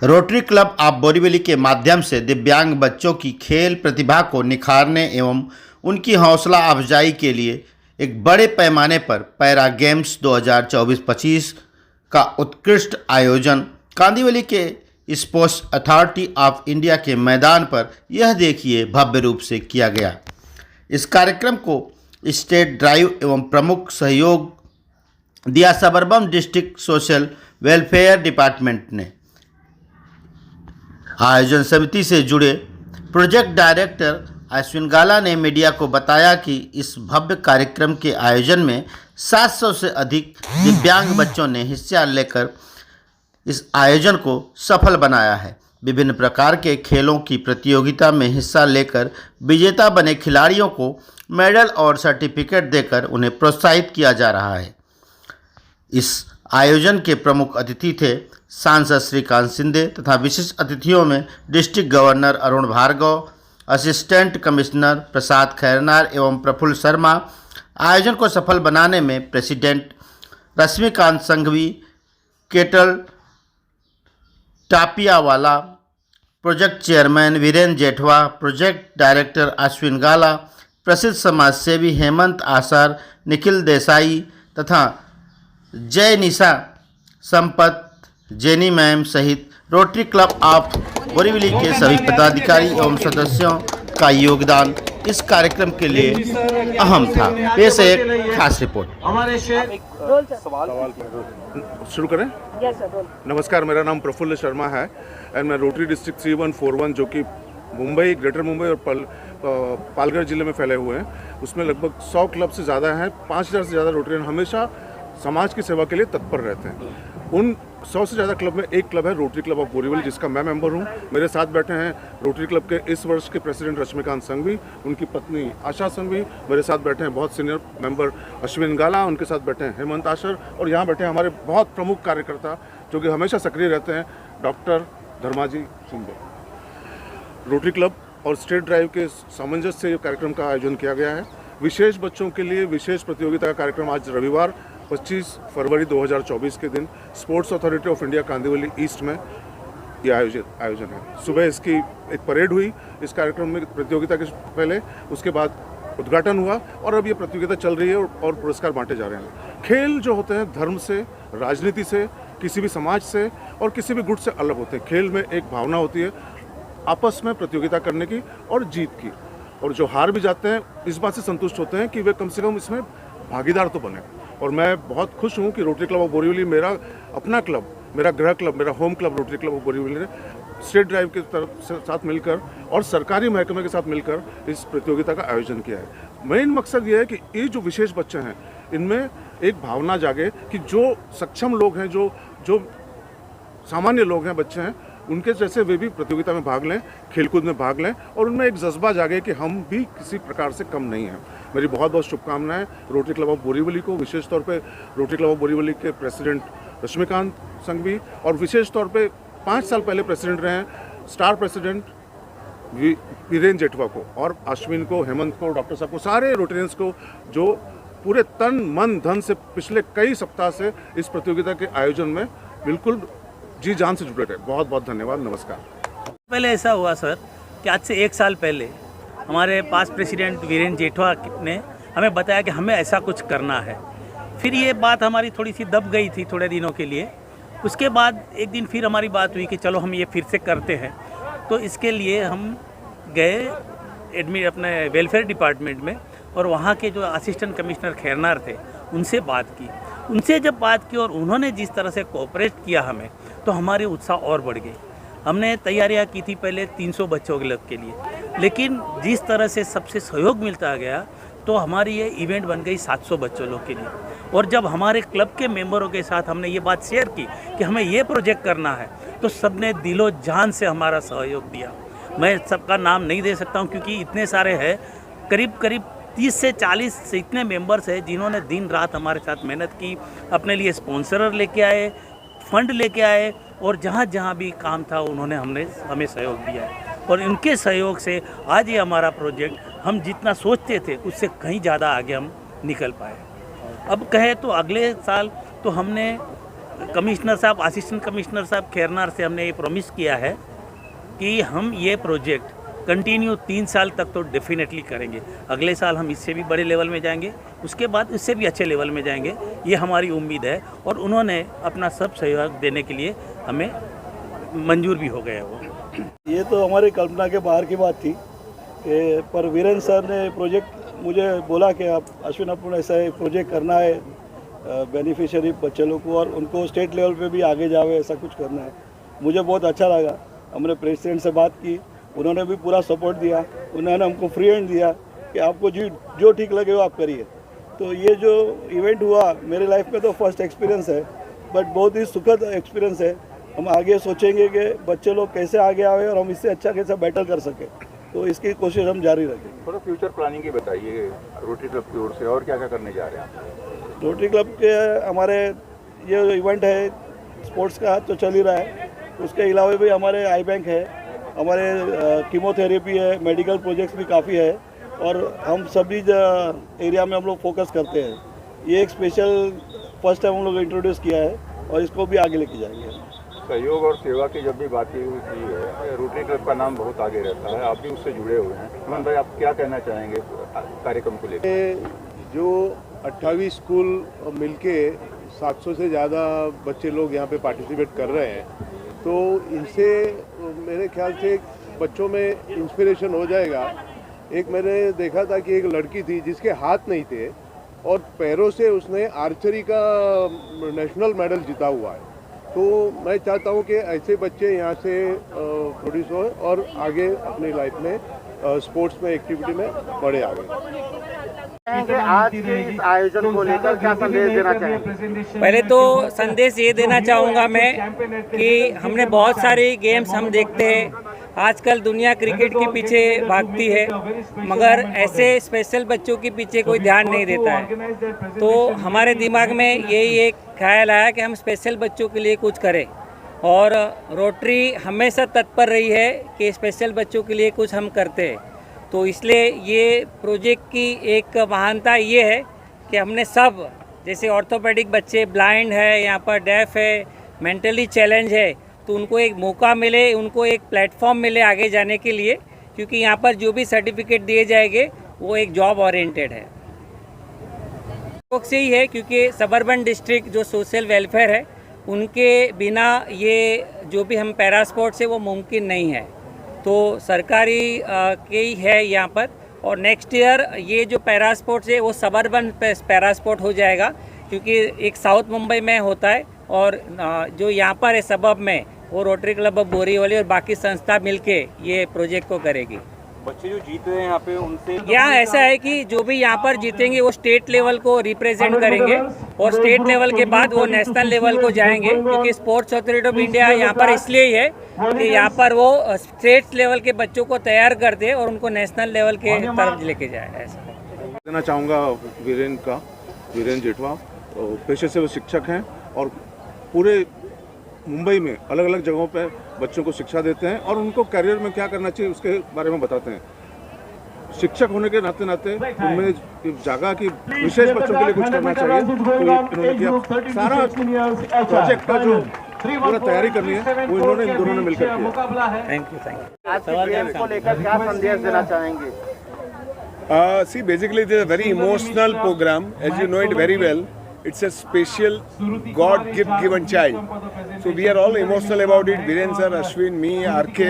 Rotary Club of Borivali के माध्यम से दिव्यांग बच्चों की खेल प्रतिभा को निखारने एवं उनकी हौसला अफजाई के लिए एक बड़े पैमाने पर पैरा गेम्स 2024-25 का उत्कृष्ट आयोजन कांदिवली के स्पोर्ट्स अथॉरिटी ऑफ इंडिया के मैदान पर यह देखिए भव्य रूप से किया गया। इस कार्यक्रम को स्टेट ड्राइव एवं प्रमुख सहयोग दिया सबरबम डिस्ट्रिक्ट सोशल वेलफेयर डिपार्टमेंट ने। आयोजन समिति से जुड़े प्रोजेक्ट डायरेक्टर अश्विन गाला ने मीडिया को बताया कि इस भव्य कार्यक्रम के आयोजन में 700 से अधिक दिव्यांग बच्चों ने हिस्सा लेकर इस आयोजन को सफल बनाया है। विभिन्न प्रकार के खेलों की प्रतियोगिता में हिस्सा लेकर विजेता बने खिलाड़ियों को मेडल और सर्टिफिकेट देकर उन्हें प्रोत्साहित किया जा रहा है। इस आयोजन के प्रमुख अतिथि थे सांसद श्रीकांत शिंदे तथा विशिष्ट अतिथियों में district governor Arun Bhargav, assistant commissioner Prasad Khairnar एवं प्रफुल्ल शर्मा। आयोजन को सफल बनाने में president Rashmikant Sanghvi, Ketal Tapiawala, project chairman Virendra Jethwa, project director Ashwin Gala, प्रसिद्ध समाजसेवी हेमंत आसार, निखिल देसाई तथा जय निशा संपत, जेनी मैम सहित रोटरी क्लब ऑफ बोरीवली के सभी पदाधिकारी एवं सदस्यों का योगदान इस कार्यक्रम के लिए अहम था। पेश है एक खास रिपोर्ट। हमारे सवाल शुरू करें। नमस्कार, मेरा नाम प्रफुल्ल शर्मा है एंड मैं रोटरी डिस्ट्रिक्ट 3141 जो कि मुंबई, ग्रेटर मुंबई और पालघर जिले में फैले हुए हैं, उसमें लगभग 100 क्लब से ज़्यादा हैं। 5000 से ज़्यादा रोटरियन हमेशा समाज की सेवा के लिए तत्पर रहते हैं। उन 100 से ज़्यादा क्लब में एक क्लब है रोटरी क्लब ऑफ बोरीवली, जिसका मैं मेंबर हूं। मेरे साथ बैठे हैं रोटरी क्लब के इस वर्ष के प्रेसिडेंट रश्मिकांत संघवी, उनकी पत्नी आशा संघवी, मेरे साथ बैठे हैं बहुत सीनियर मेंबर अश्विन गाला, उनके साथ बैठे हैं हेमंत आशर, और यहाँ बैठे हैं हमारे बहुत प्रमुख कार्यकर्ता जो कि हमेशा सक्रिय रहते हैं, doctor Dharmaji Shinde. Rotary club और स्टेट ड्राइव के सामंजस्य से कार्यक्रम का आयोजन किया गया है। विशेष बच्चों के लिए विशेष प्रतियोगिता का कार्यक्रम आज रविवार 25 फरवरी 2024 के दिन sports authority of India Kandivali east में यह आयोजन है। सुबह इसकी एक परेड हुई इस कार्यक्रम में प्रतियोगिता के पहले, उसके बाद उद्घाटन हुआ और अब ये प्रतियोगिता चल रही है और पुरस्कार बांटे जा रहे हैं। खेल जो होते हैं धर्म से, राजनीति से, किसी भी समाज से और किसी भी गुट से अलग होते हैं। खेल में एक भावना होती है आपस में प्रतियोगिता करने की और जीत की, और जो हार भी जाते हैं इस बात से संतुष्ट होते हैं कि वे कम से कम इसमें भागीदार तो बने। और मैं बहुत खुश हूँ कि रोटरी क्लब ऑफ बोरीवली, मेरा अपना क्लब, मेरा गृह क्लब, मेरा home club rotary Club of Borivali ने स्टेट ड्राइव के तरफ से साथ मिलकर और सरकारी महकमे के साथ मिलकर इस प्रतियोगिता का आयोजन किया है। मेन मकसद ये है कि ये जो विशेष बच्चे हैं इनमें एक भावना जागे कि जो सक्षम लोग हैं, जो सामान्य लोग हैं, बच्चे हैं, उनके जैसे वे भी प्रतियोगिता में भाग लें, खेलकूद में भाग लें और उनमें एक जज्बा जागे कि हम भी किसी प्रकार से कम नहीं हैं। मेरी बहुत बहुत शुभकामनाएं रोटरी क्लब ऑफ बोरीवली को, विशेष तौर पे रोटरी क्लब ऑफ बोरीवली के प्रेसिडेंट रश्मिकांत संघवी, और विशेष तौर पे 5 साल पहले प्रेसिडेंट रहे हैं स्टार प्रेसिडेंट वीरेंद्र जेठवा को, और अश्विन को, हेमंत को, डॉक्टर साहब को, सारे रोटेरियंस को जो पूरे तन मन धन से पिछले कई सप्ताह से इस प्रतियोगिता के आयोजन में बिल्कुल जी जान से जुड़े रहे। बहुत बहुत धन्यवाद। नमस्कार। पहले ऐसा हुआ सर कि आज से 1 साल पहले हमारे पास प्रेसिडेंट वीरेंद्र जेठवा ने हमें बताया कि हमें ऐसा कुछ करना है। फिर ये बात हमारी थोड़ी सी दब गई थी थोड़े दिनों के लिए। उसके बाद एक दिन फिर हमारी बात हुई कि चलो हम ये फिर से करते हैं। तो इसके लिए हम गए अपने वेलफेयर डिपार्टमेंट में, और वहाँ के जो असिस्टेंट कमिश्नर खैरनार थे उनसे बात की। उनसे जब बात की और उन्होंने जिस तरह से कोऑपरेट किया हमें, तो हमारी उत्साह और बढ़ गई। हमने तैयारियां की थी पहले 300 बच्चों के लिए, लेकिन जिस तरह से सबसे सहयोग मिलता गया तो हमारी ये इवेंट बन गई 700 बच्चों लोग के लिए। और जब हमारे क्लब के मेंबरों के साथ हमने ये बात शेयर की कि हमें ये प्रोजेक्ट करना है, तो सबने दिलो जान से हमारा सहयोग दिया। मैं सबका नाम नहीं दे सकता हूँ क्योंकि इतने सारे हैं, करीब 30 से 40 से इतने मेंबर्स हैं जिन्होंने दिन रात हमारे साथ मेहनत की, अपने लिए स्पॉन्सर लेके आए, फंड लेके आए, और जहाँ जहाँ भी काम था उन्होंने हमें सहयोग दिया है। और इनके सहयोग से आज ये हमारा प्रोजेक्ट हम जितना सोचते थे उससे कहीं ज़्यादा आगे हम निकल पाए। अब कहे तो अगले साल तो हमने कमिश्नर साहब, असिस्टेंट कमिश्नर साहब खैरनार से हमने ये प्रॉमिस किया है कि हम ये प्रोजेक्ट कंटिन्यू 3 साल तक तो डेफिनेटली करेंगे। अगले साल हम इससे भी बड़े लेवल में जाएंगे, उसके बाद इससे भी अच्छे लेवल में जाएंगे, ये हमारी उम्मीद है। और उन्होंने अपना सब सहयोग देने के लिए हमें मंजूर भी हो गए वो। ये तो हमारी कल्पना के बाहर की बात थी पर वीरेंद्र सर ने प्रोजेक्ट मुझे बोला कि आप अश्विन अपन ऐसा एक प्रोजेक्ट करना है बेनिफिशियरी बच्चे लोग को और उनको स्टेट लेवल पे भी आगे जावे, ऐसा कुछ करना है। मुझे बहुत अच्छा लगा। हमने प्रेसिडेंट से बात की, उन्होंने भी पूरा सपोर्ट दिया। उन्होंने हमको फ्री हैंड दिया कि आपको जो ठीक लगे वो आप करिए। तो ये जो इवेंट हुआ मेरे लाइफ में तो फर्स्ट एक्सपीरियंस है, बट बहुत ही सुखद एक्सपीरियंस है। हम आगे सोचेंगे कि बच्चे लोग कैसे आगे आए और हम इससे अच्छा कैसे बेटर कर सकें, तो इसकी कोशिश हम जारी रखेंगे। थोड़ा फ्यूचर प्लानिंग की बताइए रोटरी क्लब की ओर से, और क्या क्या करने जा रहे हैं? रोटरी क्लब के हमारे ये इवेंट है स्पोर्ट्स का तो चल ही रहा है, उसके अलावा भी हमारे आई बैंक है, हमारे कीमोथेरेपी है, मेडिकल प्रोजेक्ट्स भी काफ़ी है और हम सभी एरिया में हम लोग फोकस करते हैं। ये एक स्पेशल फर्स्ट टाइम हम लोग इंट्रोड्यूस किया है और इसको भी आगे लेके जाएंगे। सहयोग और सेवा की जब भी बात की है, रोटरी क्लब का नाम बहुत आगे रहता है, आप भी उससे जुड़े हुए हैं। अमन भाई, आप क्या कहना चाहेंगे कार्यक्रम को लेकर? जो 28 स्कूल मिलके 700 से ज़्यादा बच्चे लोग यहाँ पे पार्टिसिपेट कर रहे हैं, तो इनसे मेरे ख्याल से बच्चों में इंस्पिरेशन हो जाएगा। एक मैंने देखा था कि एक लड़की थी जिसके हाथ नहीं थे और पैरों से उसने आर्चरी का नेशनल मेडल जीता हुआ है। तो मैं चाहता हूँ कि ऐसे बच्चे यहाँ से प्रोड्यूस हो और आगे अपनी लाइफ में स्पोर्ट्स में एक्टिविटी में बढ़े आगे। आज के इस आयोजन को लेकर क्या संदेश देना चाहेंगे? पहले तो संदेश ये देना चाहूँगा मैं कि हमने बहुत सारी गेम्स हम देखते हैं, आजकल दुनिया क्रिकेट के पीछे भागती है, मगर ऐसे स्पेशल बच्चों के पीछे कोई ध्यान नहीं देता है। तो हमारे दिमाग में यही एक ख्याल आया कि हम स्पेशल बच्चों के लिए कुछ करें और रोटरी हमेशा तत्पर रही है कि स्पेशल बच्चों के लिए कुछ हम करते हैं। तो इसलिए ये प्रोजेक्ट की एक महानता ये है कि हमने सब, जैसे ऑर्थोपेडिक बच्चे, ब्लाइंड है, यहाँ पर डेफ है, मेंटली चैलेंज है, तो उनको एक मौका मिले, उनको एक प्लेटफॉर्म मिले आगे जाने के लिए, क्योंकि यहाँ पर जो भी सर्टिफिकेट दिए जाएंगे वो एक जॉब ओरिएंटेड है। से ही है क्योंकि सबर्बन डिस्ट्रिक्ट जो सोशल वेलफेयर है उनके बिना ये जो भी हम पैरा स्पोर्ट्स है वो मुमकिन नहीं है। तो सरकारी के ही है यहाँ पर, और नेक्स्ट ईयर ये जो पैरा स्पोर्ट्स है वो सबर्बन पैरा स्पोर्ट हो जाएगा, क्योंकि एक साउथ मुंबई में होता है और जो यहाँ पर है सबब में वो रोटरी क्लब ऑफ बोरीवली और बाकी संस्था मिलके ये प्रोजेक्ट को करेगी। बच्चे जो जीते हैं यहाँ पे उनसे यहाँ ऐसा है कि जो भी यहाँ पर जीतेंगे वो स्टेट लेवल को रिप्रेजेंट करेंगे और स्टेट लेवल के बाद वो नेशनल लेवल को जाएंगे, क्योंकि स्पोर्ट्स अथॉरिटी ऑफ इंडिया यहाँ पर इसलिए ही है कि यहाँ पर वो स्टेट लेवल के बच्चों को तैयार कर दे और उनको नेशनल लेवल के तरफ लेके जाए। ऐसा देना चाहूँगा वीरेंद्र जेठवा, पेशे से वो शिक्षक हैं और पूरे मुंबई में अलग अलग जगहों पे बच्चों को शिक्षा देते हैं और उनको करियर में क्या करना चाहिए उसके बारे में बताते हैं। शिक्षक होने के नाते उनमें जागा कि विशेष बच्चों के लिए कुछ करना चाहिए, तो इन्होंने किया। सारा प्रोजेक्ट का जो पूरा तैयारी करनी है वो इन्होंने इन दोनों ने मिलकर किया। Thank you. आज के गेम को लेकर क्या संदेश देना चाहेंगे? See, basically it is a very emotional program, as you know it very well. It's a special God given child. So we are all emotional about it. Viren sir, Ashwin, me, RK.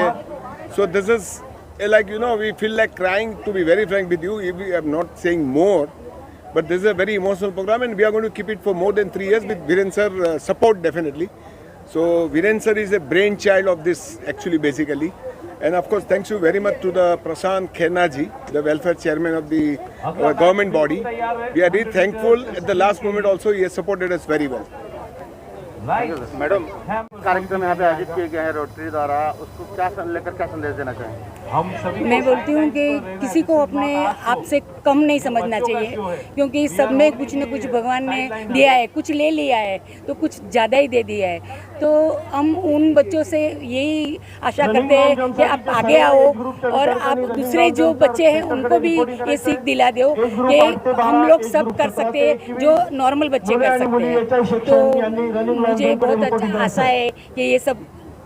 So this is like, you know, we feel like crying, to be very frank with you. We are not saying more, but this is a very emotional program and we are going to keep it for more than 3 years with Viren sir support definitely. So Viren sir is a brainchild of this actually basically. And of course, thanks you very much to the Prashant Khernaji, the welfare chairman of the government body. We are really thankful. At the last moment also, he has supported us very well. Madam, कार्यक्रम यहाँ पे आयोजित किए गए हैं rotary द्वारा, उसको क्या लेकर क्या संदेश देना चाहेंगे? मैं बोलती हूँ कि किसी को अपने आप से कम नहीं समझना चाहिए, क्योंकि सब में कुछ न कुछ भगवान ने दिया है, कुछ ले लिया है तो कुछ ज़्यादा ही दे दिया है। तो हम उन बच्चों से यही आशा करते हैं कि आप आगे आओ और आप दूसरे जो बच्चे हैं उनको भी ये सीख दिला दो कि हम लोग सब कर सकते हैं जो नॉर्मल बच्चे कर सकते हैं। तो मुझे बहुत अच्छा आशा है कि ये सब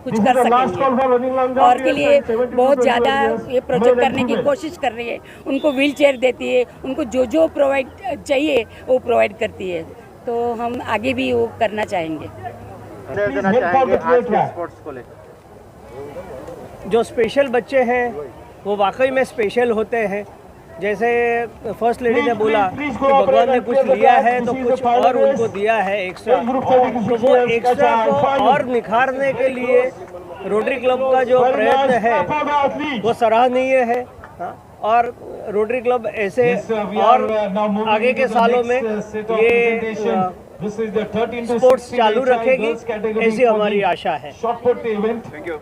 कुछ कर सकेंगे और के लिए बहुत ज़्यादा ये प्रोजेक्ट करने की कोशिश कर रही है। उनको व्हील चेयर देती है, उनको जो जो प्रोवाइड चाहिए वो प्रोवाइड करती है। तो हम आगे भी वो करना चाहेंगे। जो स्पेशल बच्चे हैं वो वाकई में स्पेशल होते हैं। जैसे फर्स्ट लेडी ने बोला कि भगवान ने कुछ लिया है तो कुछ और उनको दिया है एक्स्ट्रा, तो वो एक्स्ट्रा को और निखारने के लिए रोटरी क्लब का जो प्रयत्न है वो सराहनीय है। और रोटरी क्लब ऐसे और आगे के सालों में ये स्पोर्ट्स चालू रखेगी, ऐसी हमारी आशा है।